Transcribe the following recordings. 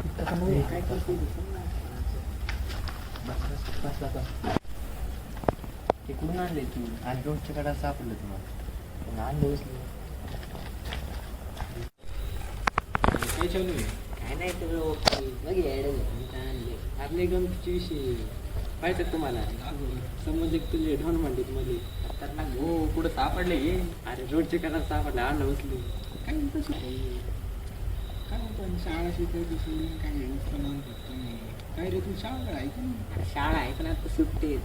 काय करतो ते कुठून आणले तू? आज रोडच्या कडा सापडलं तुम्हाला. आणले बसले काय चालू आहे? काय नाही तर बघे काय आणले आपले गमतीचे विषय पाहिजे तुम्हाला समज एक तुझे ढोन म्हणते मध्ये खतरनाक हो कुठं सापडले हे अरे रोडचे करा सापडले आणलं बसले काय तसं काय म्हणतो शाळा शिकायची सोडून काय नुसतं म्हणत होतं मी काय रे तू शाळा आहे का नाही? शाळा आहे पण आता सुट्टी येत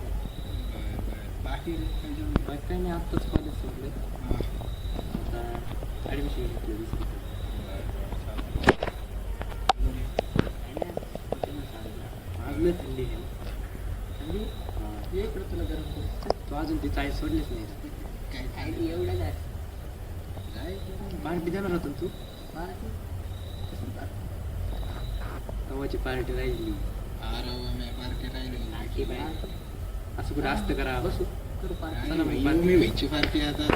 बाकी काय जेवण बाकी काय नाही आत्ताच कॉलेज सोडलं आता ॲडमिशन घेतलं दुसरी आज लय थंडी आहे थंडी ये इकडं तुला गरम करू तू अजून ती चाळीस सोडलीच नाही काय काय एवढं काय पार्टी देणार होता तू गव्हाची पार्टी राहिली पार्टी राहिली असं कुठं असतं करा बसू करू पार्टी पार्टी आता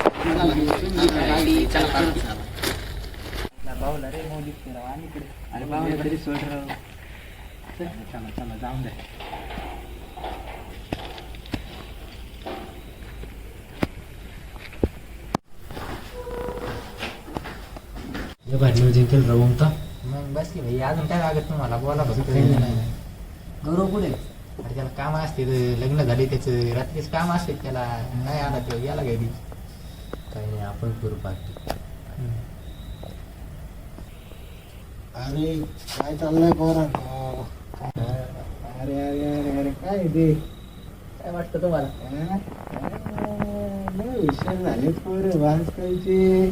भाऊला रे मौली फिरावं आणि इकडे अरे बाबाकडे सोड राव चला चला जाऊन द्या जिंकेल राहून तर मग बस की भाई अजून काय लागत तुम्हाला बोला फक्त गौरव कुठे अरे त्याला काम असते लग्न झाले त्याचं रात्रीच काम असते त्याला नाही आला तो याला घरी काही नाही आपण करू पाहतो. अरे काय चाललंय पोरांनो अरे अरे अरे अरे काय ते काय वाटतं तुम्हाला लय हुशार झालेत पोरं भांजकायचे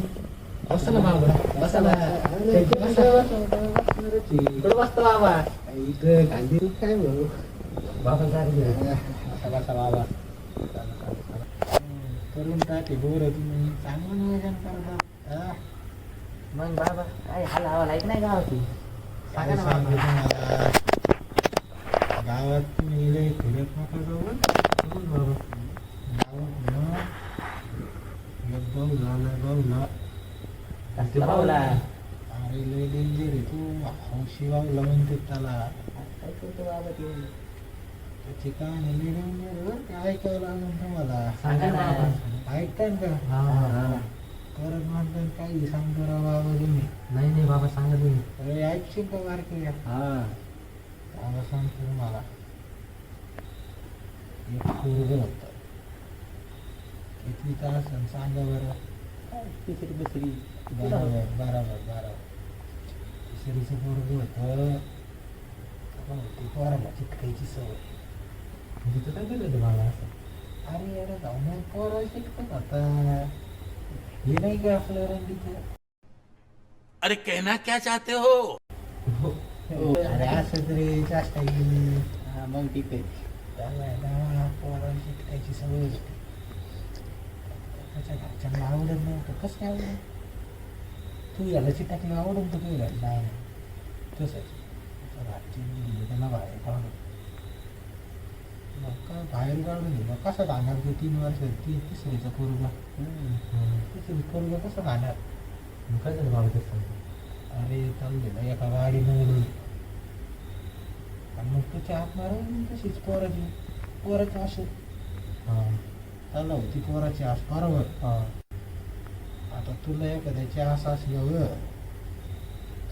बसा ना बाबा बसा ना कुठं बसतो बाबा इथं गांधी काय भाऊ बाबा बसा बाबा करून टाके बोर तुम्ही चांगलं नियोजन करता मग बाबा काय हाल हवा लाईक नाही गावाची सांगा ना सांगू बाबा तुम्हाला गावात तुम्ही लय फिरत नका जाऊ गावात एक भाऊ झाला भाऊला कसला भाऊला अरे लय डेंजर आहे तू हौशी भाऊला म्हणते त्याला काय करतो बाबा ते त्याची कहाणी लय डेंजर बरं का ऐकावं लागेल तुम्हाला सांगा ना ऐकताय का परत म्हणतात काही सांगतो राव बाबा तुम्ही नाही नाही बाबा सांगा तुम्ही. अरे ऐकशील का बारकी बाबा सांगतो तुम्हाला एक पोरगं होतं किती तास सांगा बरं तिसरी दुसरी बरोबर तिसरीचं पोरगं होतं ती पोराला चिटकायची सवय तिथं काय केलं होतं बाबा असं अरे अरे जाऊन पोरा शिकतात आता हे नाही का आपलं रंगीचं अरे कहना क्या चाहते हो अरे असं तरी चाष्टा गेली हा मग ठीक आहे त्याला पोरा शिकतायची सवय असते त्याच्या घरच्यांना आवडत नव्हतं कसं काय आवडत तू याला चिटाकलं आवडत तू याला नाही तसंच घरच्यांनी त्याला बाहेर काढून मग काय बाहेर काढून दिलं कसं राहणार तू 3 वर्ष तिसरीचा पोरगा तिसरी पोरगा कसं राहणार मग काय झालं बाबा तसं अरे चाललेलं एका गाडीनं आणि मग त्याच्या हात मारून तशीच पोराची अशी चालू होती पोराची आस बरोबर आता तुला एखाद्याची आस असल्यावर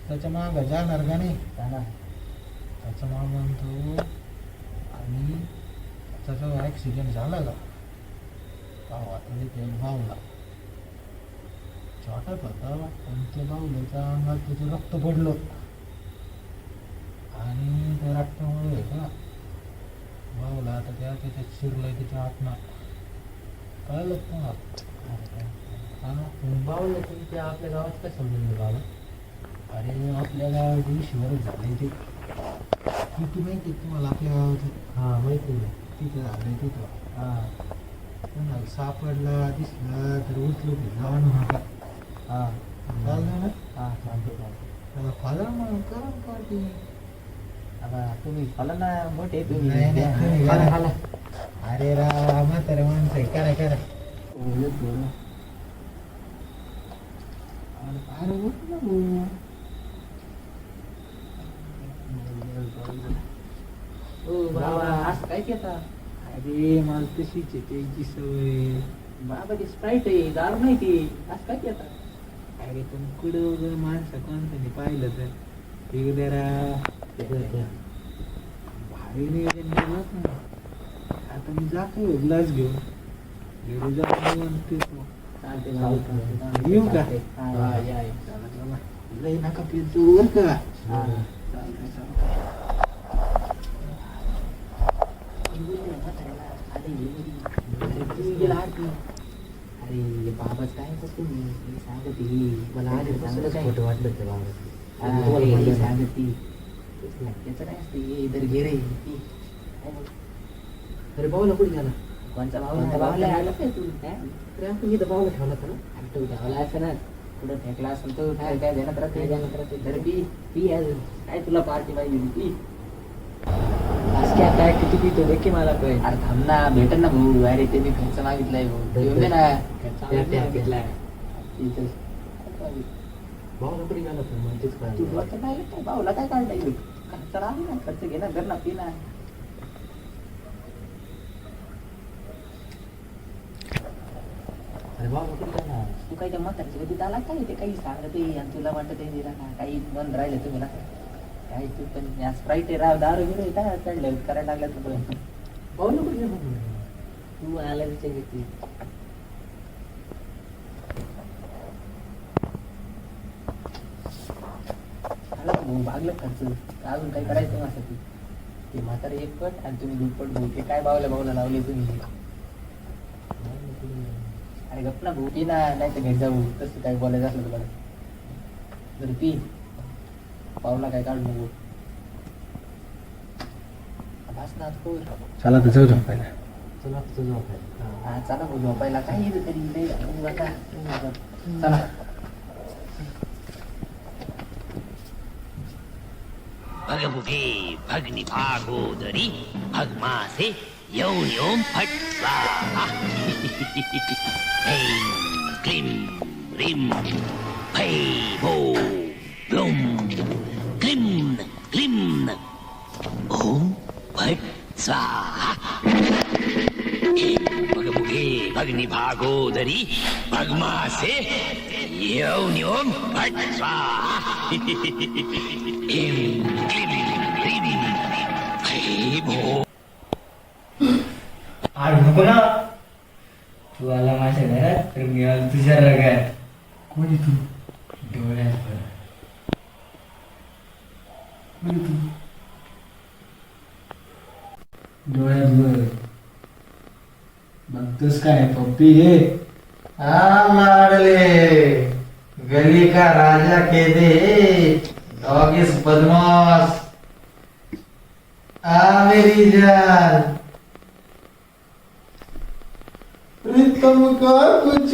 त्याच्या मागं जाणार का नाही त्याचा माग म्हणतो आणि त्याचा ॲक्सिडेंट झाला का वाटलं ते भाऊला छोटाच होता पण ते भाऊल्याच्या अंगात त्याचं रक्त पडलं आणि त्या रक्तामुळे का भाऊला आता त्याच्यात शिरलंय त्याच्या आत्मा कळलं तुम्हाला बाबाला तुमच्या आपल्या गावात काय समजून बाबा अरे आपल्या गावाच्या विषयावरच झालंय ते किती माहिती तुम्हाला आपल्या गावाचं हां माहिती आहे तिथं झालंय तिथं हां सापडला दिसला तर उचलू जाऊ नका चाललं ना हां सांगतो त्याला फाला मग करा पार्टी आता तुम्ही फला ना मोठे नाही, नाही, तुम्ही तुम्ही करा. खाला अरे राव म्हातारा माणसं आहे करा करा अरे उठ ना भाऊ. काय पिता अरे मला तशीच आहे त्याची सवय. बाबा ती स्प्राईट आहे दारू नाही ती आज काय पिता अरे पण कुठं जर माणसं कोणत्याने पाहिलं तर ते जरा भारी नियोजन केलं ना. आता मी जातो ग्लास घेऊन घरी जाऊन म्हणतेच मग. चालते येऊ का? हा या या. चला चला लय नका पितो बरं का. हा. चालतंय चालतंय. अरे बाबाच काय करतो मी सांगत मला आधी चांगलं काय खोटं वाटलं ते हा, सांगत ती त्याचं काय असते इधर घे रे ती. अरे भाऊला कुठे गेला? कोणचा कोणता भाऊ भावला? आला काय तू काय अरे आपण इथं भाऊला ठेवला होता ना. तू धावला असं ना कुठं फेकला असेल तर काय काय देण्यात राहते तर पी पी अजून काय तुला पार्टी पाहिजे पी आज काय काय किती पितो दे की मला पण. अरे थांब ना भेटन ना भाऊ अरे ते मी खर्च मागितलाय भाऊ येऊन दे ना मागितलाय. इथं. भाऊला कुठे गेला तू म्हणतेच तू काय डोक्यात नाही काय भाऊला काय काढलाय खर्च राहील ना खर्च घे ना कर ना पी ना अरे भाऊला कुठे गेला? तू काही त्या म्हातारची कधी आला काय ते काही सांगत आणि तुला वाटत आहे दिला ना काही मन राहिलं तुम्ही ना काय तू पण स्प्राईट आहे राव दारू बिरू काय चढलं करायला लागलं तू पण भाऊला कुठे गेला? तू आला विचार घेतली भाऊ भागलं खर्च अजून काही करायचं माझ्यासाठी ते म्हातारे एक पट आणि तुम्ही दुप्पट भाऊ ते काय भाऊला लावले तुम्ही अरे गप्प ना भाऊ पी ना नाही तर घरी जाऊ तसं काय बोलायचं असलं तुला बरं पी पावला काय काढू नको बस ना आता पोर. चला तर जाऊ झोपायला. चला तुझं झोपायला. हा चला भाऊ झोपायला काय येतं तरी नाही ऊन आता. चला भगमुखे भग्नि भागोदरी भगमासे यौन योम फट स्वाहा ऐं क्लीं ह्रीं फै भो ब्लूं क्लीं क्लीं ॐ फट स्वाहा भगमुखे भग्नि भागोदरी भगमासे यौन योम फट स्वाहा ऐं क्लीं ह्रीं फै भो. आज नको ना तू आला माझ्या घरात तर मी आलो तुझ्या रगात. कोणी तू? डोळ्यात भर. कोणी तू? डोळ्यात भर. बघतोस काय पप्पी हे? हाँ लाडले गली का राजा के दे डॉगिस बदमाश आ मेरी जान प्रीतम का कुछ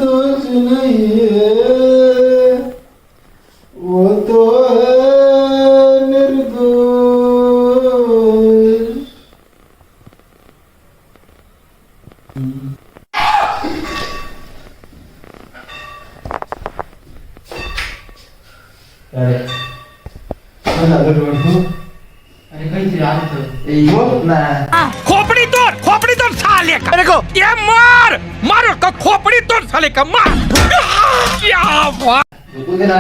दोष नहीं है वो तो है निर्दोष. अरे अरे काहीतरी आलं बोल ना. खोपड़ी तोड़ साले का देखो ये मार मारो का खोपड़ी तोड़ साले का मार क्या बात झोपू दे ना.